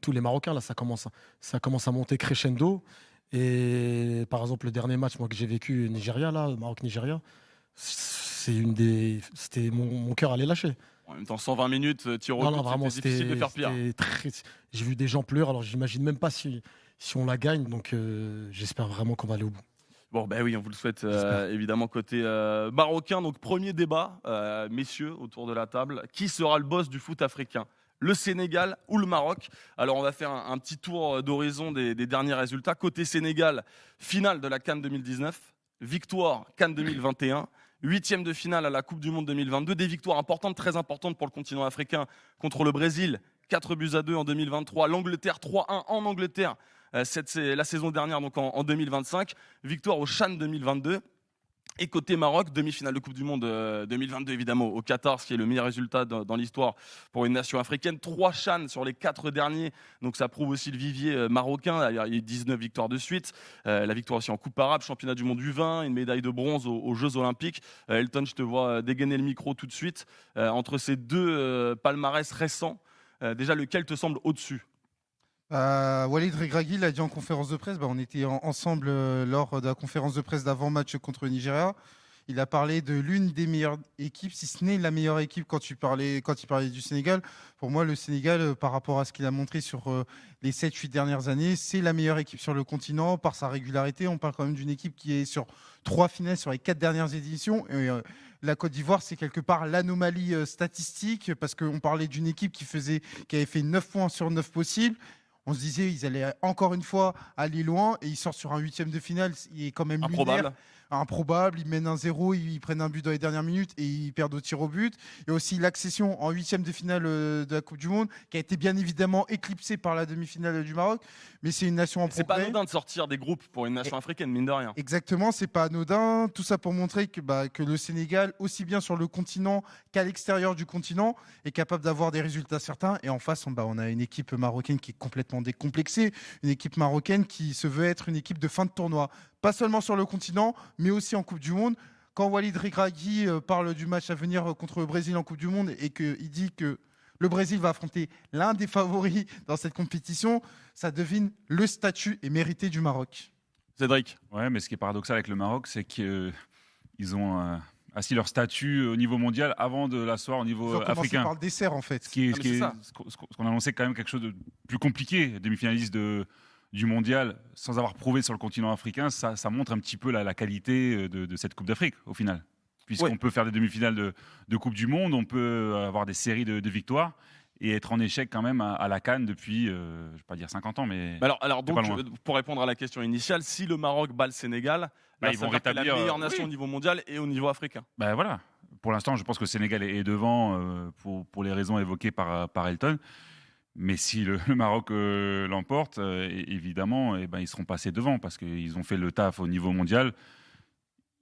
surtout les Marocains, là, ça commence à monter crescendo. Et par exemple, le dernier match moi, que j'ai vécu, Nigeria, là, Maroc-Nigeria, c'était mon cœur allait lâcher. En même temps, 120 minutes, tir au Non, but, non, vraiment, c'était difficile de faire pire. J'ai vu des gens pleurer, alors j'imagine même pas si on la gagne, donc j'espère vraiment qu'on va aller au bout. Bon, ben oui, on vous le souhaite J'espère. évidemment côté marocain. Donc, premier débat, messieurs, autour de la table. Qui sera le boss du foot africain? Le Sénégal ou le Maroc? Alors, on va faire un petit tour d'horizon des derniers résultats. Côté Sénégal, finale de la CAN 2019, victoire CAN 2021, huitième de finale à la Coupe du Monde 2022. Des victoires importantes, très importantes pour le continent africain contre le Brésil, 4-2 en 2023. L'Angleterre, 3-1 en Angleterre. C'est la saison dernière, donc en 2025. Victoire au CHAN 2022. Et côté Maroc, demi-finale de Coupe du Monde 2022, évidemment, au Qatar, ce qui est le meilleur résultat dans l'histoire pour une nation africaine. 3 CHAN sur les 4 derniers, donc ça prouve aussi le vivier marocain. Il y a eu 19 victoires de suite. La victoire aussi en Coupe arabe, championnat du monde du vin, une médaille de bronze aux Jeux Olympiques. Elton, je te vois dégainer le micro tout de suite. Entre ces deux palmarès récents, déjà, lequel te semble au-dessus? Walid Regragui l'a dit en conférence de presse. On était ensemble lors de la conférence de presse d'avant-match contre le Nigeria. Il a parlé de l'une des meilleures équipes, si ce n'est la meilleure équipe quand il parlait du Sénégal. Pour moi, le Sénégal, par rapport à ce qu'il a montré sur les 7-8 dernières années, c'est la meilleure équipe sur le continent par sa régularité. On parle quand même d'une équipe qui est sur 3 finales sur les 4 dernières éditions. Et, la Côte d'Ivoire, c'est quelque part l'anomalie statistique parce qu'on parlait d'une équipe qui avait fait 9 points sur 9 possibles. On se disait ils allaient encore une fois aller loin et ils sortent sur un huitième de finale. Il est quand même lunaire, improbable. Ils mènent 1-0, ils prennent un but dans les dernières minutes et ils perdent au tir au but. Et aussi l'accession en huitième de finale de la Coupe du Monde qui a été bien évidemment éclipsée par la demi-finale du Maroc. Mais c'est une nation en progrès. C'est pas anodin de sortir des groupes pour une nation africaine, mine de rien. Exactement, c'est pas anodin. Tout ça pour montrer que le Sénégal, aussi bien sur le continent qu'à l'extérieur du continent, est capable d'avoir des résultats certains. Et en face, on a une équipe marocaine qui est complètement décomplexée, une équipe marocaine qui se veut être une équipe de fin de tournoi. Pas seulement sur le continent, mais aussi en Coupe du Monde. Quand Walid Regragui parle du match à venir contre le Brésil en Coupe du Monde et qu'il dit que le Brésil va affronter l'un des favoris dans cette compétition, ça devine le statut et mérité du Maroc. Cédric. Ouais, mais ce qui est paradoxal avec le Maroc, c'est qu'ils ont assis leur statut au niveau mondial avant de l'asseoir au niveau africain. Par le dessert, en fait. Ce qu'on a annoncé quand même quelque chose de plus compliqué, demi-finaliste du mondial, sans avoir prouvé sur le continent africain, ça montre un petit peu la qualité de cette Coupe d'Afrique, au final. Puisqu'on peut faire des demi-finales de Coupe du Monde, on peut avoir des séries de victoires et être en échec quand même à la CAN depuis, je ne vais pas dire 50 ans, mais alors donc, pour répondre à la question initiale, si le Maroc bat le Sénégal, ils vont rétablir la meilleure nation au niveau mondial et au niveau africain. Voilà. Pour l'instant, je pense que le Sénégal est devant pour les raisons évoquées par Elton. Mais si le Maroc l'emporte, évidemment, ils seront passés devant parce qu'ils ont fait le taf au niveau mondial.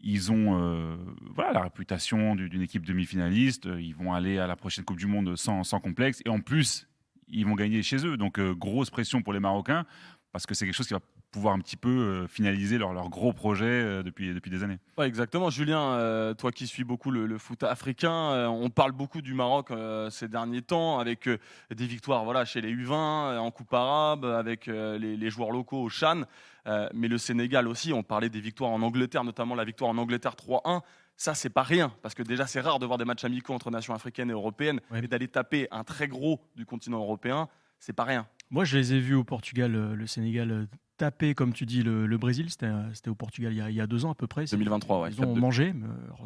Ils ont la réputation d'une équipe demi-finaliste. Ils vont aller à la prochaine Coupe du Monde sans complexe. Et en plus, ils vont gagner chez eux. Donc, grosse pression pour les Marocains parce que c'est quelque chose qui va pouvoir un petit peu finaliser leur gros projet depuis des années. Ouais, exactement. Julien, toi qui suis beaucoup le foot africain, on parle beaucoup du Maroc ces derniers temps avec des victoires chez les U20, en Coupe arabe, avec les joueurs locaux au CHAN. Mais le Sénégal aussi, on parlait des victoires en Angleterre, notamment la victoire en Angleterre 3-1. Ça, c'est pas rien, parce que déjà, c'est rare de voir des matchs amicaux entre nations africaines et européennes, mais d'aller taper un très gros du continent européen, c'est pas rien. Moi, je les ai vus au Portugal, le Sénégal taper, comme tu dis, le Brésil. C'était au Portugal il y a 2 ans à peu près. 2023, ouais. Ils ont mangé.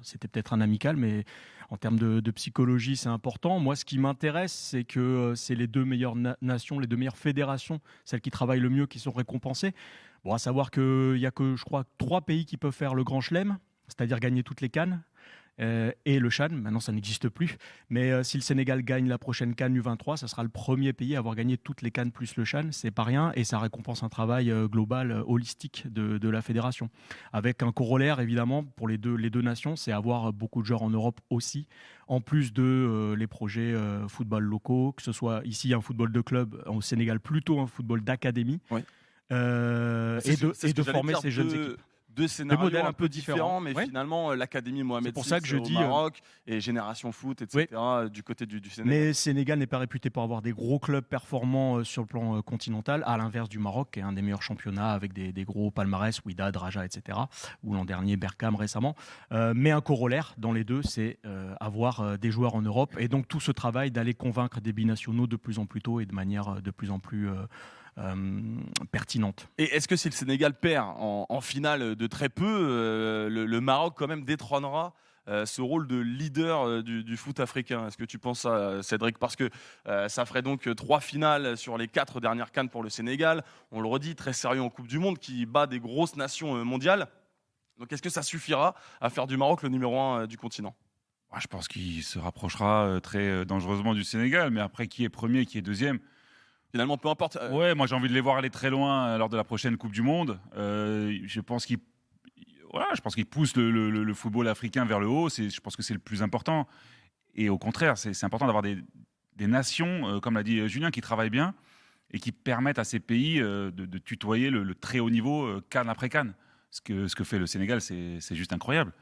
C'était peut-être un amical, mais en termes de psychologie, c'est important. Moi, ce qui m'intéresse, c'est que c'est les 2 meilleures nations, les 2 meilleures fédérations, celles qui travaillent le mieux, qui sont récompensées. Bon, à savoir qu'il n'y a que, je crois, 3 pays qui peuvent faire le Grand Chelem, c'est-à-dire gagner toutes les CAN. Et le CHAN, maintenant ça n'existe plus, mais si le Sénégal gagne la prochaine CAN U23, ça sera le premier pays à avoir gagné toutes les CAN plus le CHAN, c'est pas rien, et ça récompense un travail global, holistique de la fédération. Avec un corollaire évidemment pour les deux nations, c'est avoir beaucoup de joueurs en Europe aussi, en plus de les projets football locaux, que ce soit ici un football de club, au Sénégal plutôt un football d'académie, oui. et de former ces jeunes équipes. deux scénarios modèles un peu différents, mais ouais. finalement l'Académie Mohamed C'est pour VI ça que je au dis, Maroc et Génération Foot, etc. du côté du Sénégal. Mais Sénégal n'est pas réputé pour avoir des gros clubs performants sur le plan continental, à l'inverse du Maroc, qui est un des meilleurs championnats avec des gros palmarès, Wydad, Raja, etc. Ou l'an dernier, Berkane récemment. Mais un corollaire dans les deux, c'est avoir des joueurs en Europe. Et donc tout ce travail d'aller convaincre des binationaux de plus en plus tôt et de manière de plus en plus pertinente. Et est-ce que si le Sénégal perd en finale de très peu, le Maroc quand même détrônera ce rôle de leader du foot africain? Est-ce que tu penses ça, Cédric? Parce que ça ferait donc 3 finales sur les 4 dernières CAN pour le Sénégal. On le redit, très sérieux en Coupe du Monde, qui bat des grosses nations mondiales. Donc est-ce que ça suffira à faire du Maroc le numéro 1 du continent? Je pense qu'il se rapprochera très dangereusement du Sénégal, mais après, qui est premier, qui est deuxième? Finalement, peu importe. Ouais, moi j'ai envie de les voir aller très loin lors de la prochaine Coupe du Monde. Je pense qu'ils poussent le football africain vers le haut. Je pense que c'est le plus important. Et au contraire, c'est important d'avoir des nations, comme l'a dit Julien, qui travaillent bien et qui permettent à ces pays de tutoyer le très haut niveau CAN après CAN. Ce que fait le Sénégal, c'est juste incroyable.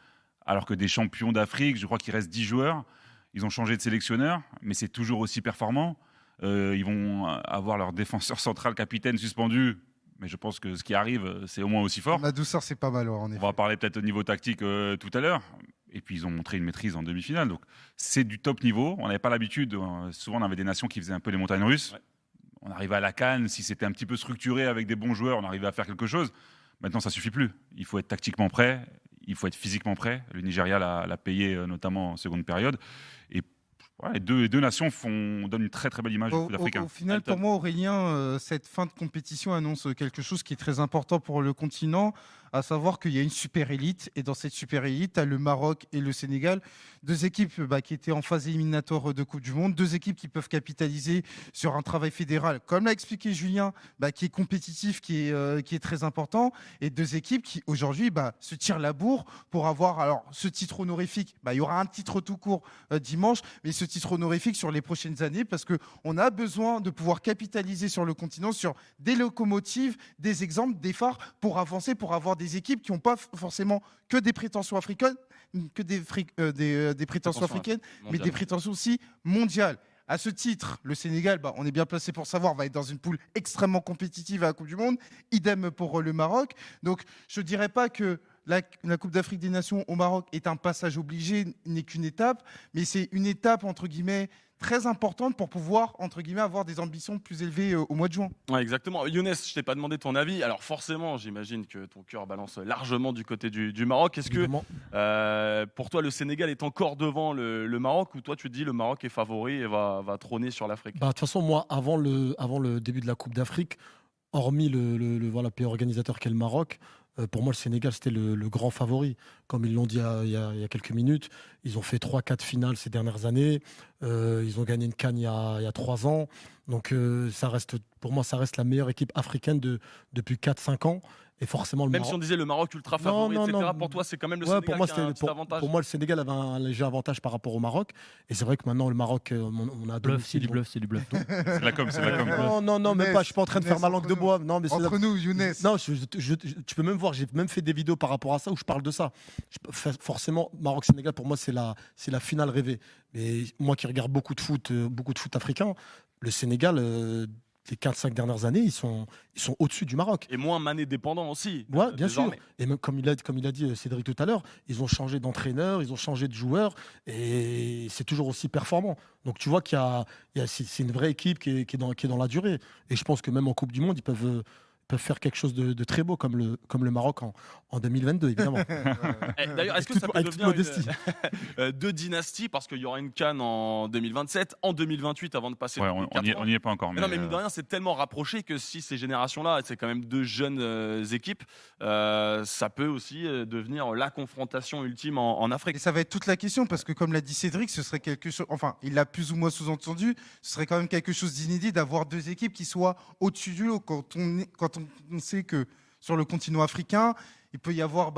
Alors que des champions d'Afrique, je crois qu'il reste 10 joueurs. Ils ont changé de sélectionneur, mais c'est toujours aussi performant. Ils vont avoir leur défenseur central capitaine suspendu, mais je pense que ce qui arrive, c'est au moins aussi fort. La douceur, c'est pas mal, en effet. On va parler peut-être au niveau tactique tout à l'heure. Et puis, ils ont montré une maîtrise en demi-finale. Donc, c'est du top niveau. On n'avait pas l'habitude. Souvent, on avait des nations qui faisaient un peu les montagnes russes. Ouais. On arrivait à la CAN. Si c'était un petit peu structuré avec des bons joueurs, on arrivait à faire quelque chose. Maintenant, ça ne suffit plus. Il faut être tactiquement prêt. Il faut être physiquement prêt. Le Nigeria l'a payé, notamment en seconde période. Et les deux nations donnent une très très belle image du foot africain. Au final, pour moi, Aurélien, cette fin de compétition annonce quelque chose qui est très important pour le continent, à savoir qu'il y a une super élite. Et dans cette super élite, tu as le Maroc et le Sénégal, deux équipes qui étaient en phase éliminatoire de Coupe du Monde, deux équipes qui peuvent capitaliser sur un travail fédéral, comme l'a expliqué Julien, qui est compétitif, qui est très important, et deux équipes qui aujourd'hui se tirent la bourre pour avoir alors ce titre honorifique. Il y aura un titre tout court dimanche, mais ce titre honorifique sur les prochaines années, parce qu'on a besoin de pouvoir capitaliser sur le continent, sur des locomotives, des exemples, des phares, pour avancer, pour avoir des équipes qui n'ont pas forcément que des prétentions africaines, des prétentions africaines, mais des prétentions aussi mondiales. À ce titre, le Sénégal, on est bien placé pour savoir, va être dans une poule extrêmement compétitive à la Coupe du Monde. Idem pour le Maroc. Donc, je ne dirais pas que la Coupe d'Afrique des Nations au Maroc est un passage obligé, n'est qu'une étape, mais c'est une étape, entre guillemets, très importante pour pouvoir, entre guillemets, avoir des ambitions plus élevées au mois de juin. Ouais, exactement. Younes, je t'ai pas demandé ton avis. Alors forcément, j'imagine que ton cœur balance largement du côté du Maroc. Est-ce que pour toi, le Sénégal est encore devant le Maroc, ou toi, tu te dis le Maroc est favori et va trôner sur l'Afrique? De toute façon, moi, avant le début de la Coupe d'Afrique, hormis le pays organisateur qu'est le Maroc, pour moi, le Sénégal, c'était le grand favori. Comme ils l'ont dit il y a quelques minutes, ils ont fait 3-4 finales ces dernières années. Ils ont gagné une CAN il y a 3 ans. Donc, pour moi, ça reste la meilleure équipe africaine depuis 4-5 ans. Et forcément, Même si on disait le Maroc ultra favori, etc., pour toi, c'est quand même le Sénégal qui a un petit avantage. Pour moi, le Sénégal avait un léger avantage par rapport au Maroc. Et c'est vrai que maintenant, le Maroc, on a c'est du bluff. C'est de la com, c'est de la com. Non, mais pas. Je suis pas en train de faire ma langue de bois. Non, mais entre nous, Younes. Non, tu peux même voir. J'ai même fait des vidéos par rapport à ça où je parle de ça. Forcément, Maroc-Sénégal, pour moi, c'est la finale rêvée. Mais moi qui regarde beaucoup de foot africain, le Sénégal. Les 4-5 dernières années, ils sont au-dessus du Maroc. Et moins Mané dépendant aussi. Ouais, bien sûr. Et même comme il a dit Cédric tout à l'heure, ils ont changé d'entraîneur, ils ont changé de joueur, et c'est toujours aussi performant. Donc tu vois c'est une vraie équipe qui est dans la durée. Et je pense que même en Coupe du Monde, ils peuvent faire quelque chose de très beau comme le Maroc en 2022, évidemment. D'ailleurs, est-ce que ça peut devenir deux dynasties, parce qu'il y aura une CAN en 2027, en 2028 avant de passer. Ouais, on n'y est pas encore. Mais non, mais mine de rien, c'est tellement rapproché que si ces générations-là, c'est quand même deux jeunes équipes, ça peut aussi devenir la confrontation ultime en Afrique. Et ça va être toute la question, parce que comme l'a dit Cédric, ce serait quelque chose. Enfin, il l'a plus ou moins sous-entendu. Ce serait quand même quelque chose d'inédit d'avoir deux équipes qui soient au-dessus du lot quand on sait que sur le continent africain, il peut y avoir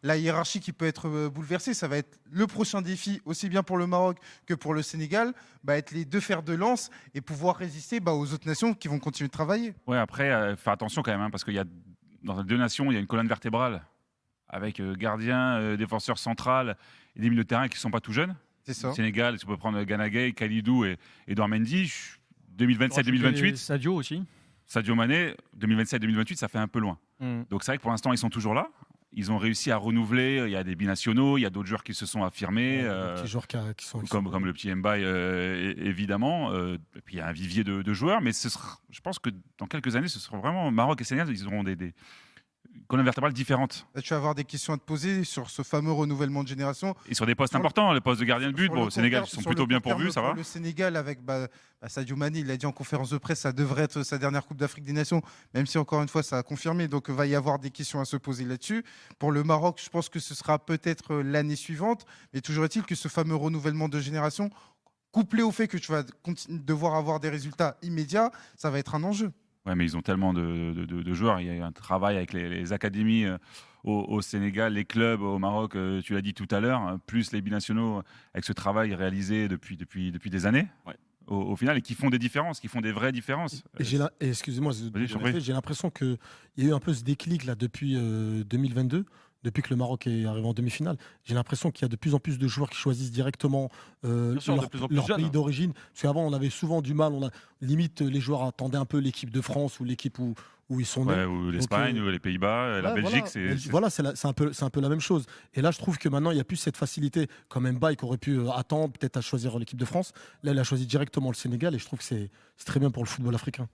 la hiérarchie qui peut être bouleversée. Ça va être le prochain défi, aussi bien pour le Maroc que pour le Sénégal, être les deux fers de lance et pouvoir résister aux autres nations qui vont continuer de travailler. Ouais, après, faire attention quand même, parce qu'il y a dans les deux nations, il y a une colonne vertébrale avec gardien, défenseur central et des milieux de terrain qui ne sont pas tout jeunes. C'est ça. Au Sénégal, tu peux prendre Gana Gueye, Kalidou et Edouard Mendy. 2027-2028, Sadio aussi. Sadio Mané, 2027-2028, ça fait un peu loin. Donc c'est vrai que pour l'instant, ils sont toujours là. Ils ont réussi à renouveler. Il y a des binationaux, il y a d'autres joueurs qui se sont affirmés. Des petits joueurs qui sont Comme le petit Mbaye, évidemment. Et puis il y a un vivier de joueurs. Mais je pense que dans quelques années, ce sera vraiment Maroc et Sénégal. Ils auront des colonnes vertébrales différentes. Là, tu vas avoir des questions à te poser sur ce fameux renouvellement de génération. Et sur des postes importants, les postes de gardien de but. Bon, au Sénégal, ils sont plutôt bien pourvus, ça va. Le Sénégal, avec Sadio Mané, il a dit en conférence de presse, ça devrait être sa dernière Coupe d'Afrique des Nations, même si encore une fois, ça a confirmé. Donc, il va y avoir des questions à se poser là-dessus. Pour le Maroc, je pense que ce sera peut-être l'année suivante. Mais toujours est-il que ce fameux renouvellement de génération, couplé au fait que tu vas devoir avoir des résultats immédiats, ça va être un enjeu. Ouais, mais ils ont tellement de joueurs. Il y a eu un travail avec les académies au Sénégal, les clubs au Maroc, tu l'as dit tout à l'heure, plus les binationaux avec ce travail réalisé depuis des années. Ouais. Au final, et qui font des différences, qui font des vraies différences. Et excusez-moi, j'ai l'impression qu'il y a eu un peu ce déclic là depuis 2022. Depuis que le Maroc est arrivé en demi-finale, j'ai l'impression qu'il y a de plus en plus de joueurs qui choisissent directement leur pays d'origine. Parce qu'avant, on avait souvent du mal. Limite, les joueurs attendaient un peu l'équipe de France ou l'équipe où ils sont nés. Ou l'Espagne, ou les Pays-Bas, la Belgique. C'est un peu la même chose. Et là, je trouve que maintenant, il n'y a plus cette facilité. Comme Mbaye, qui aurait pu attendre peut-être à choisir l'équipe de France. Là, il a choisi directement le Sénégal et je trouve que c'est très bien pour le football africain.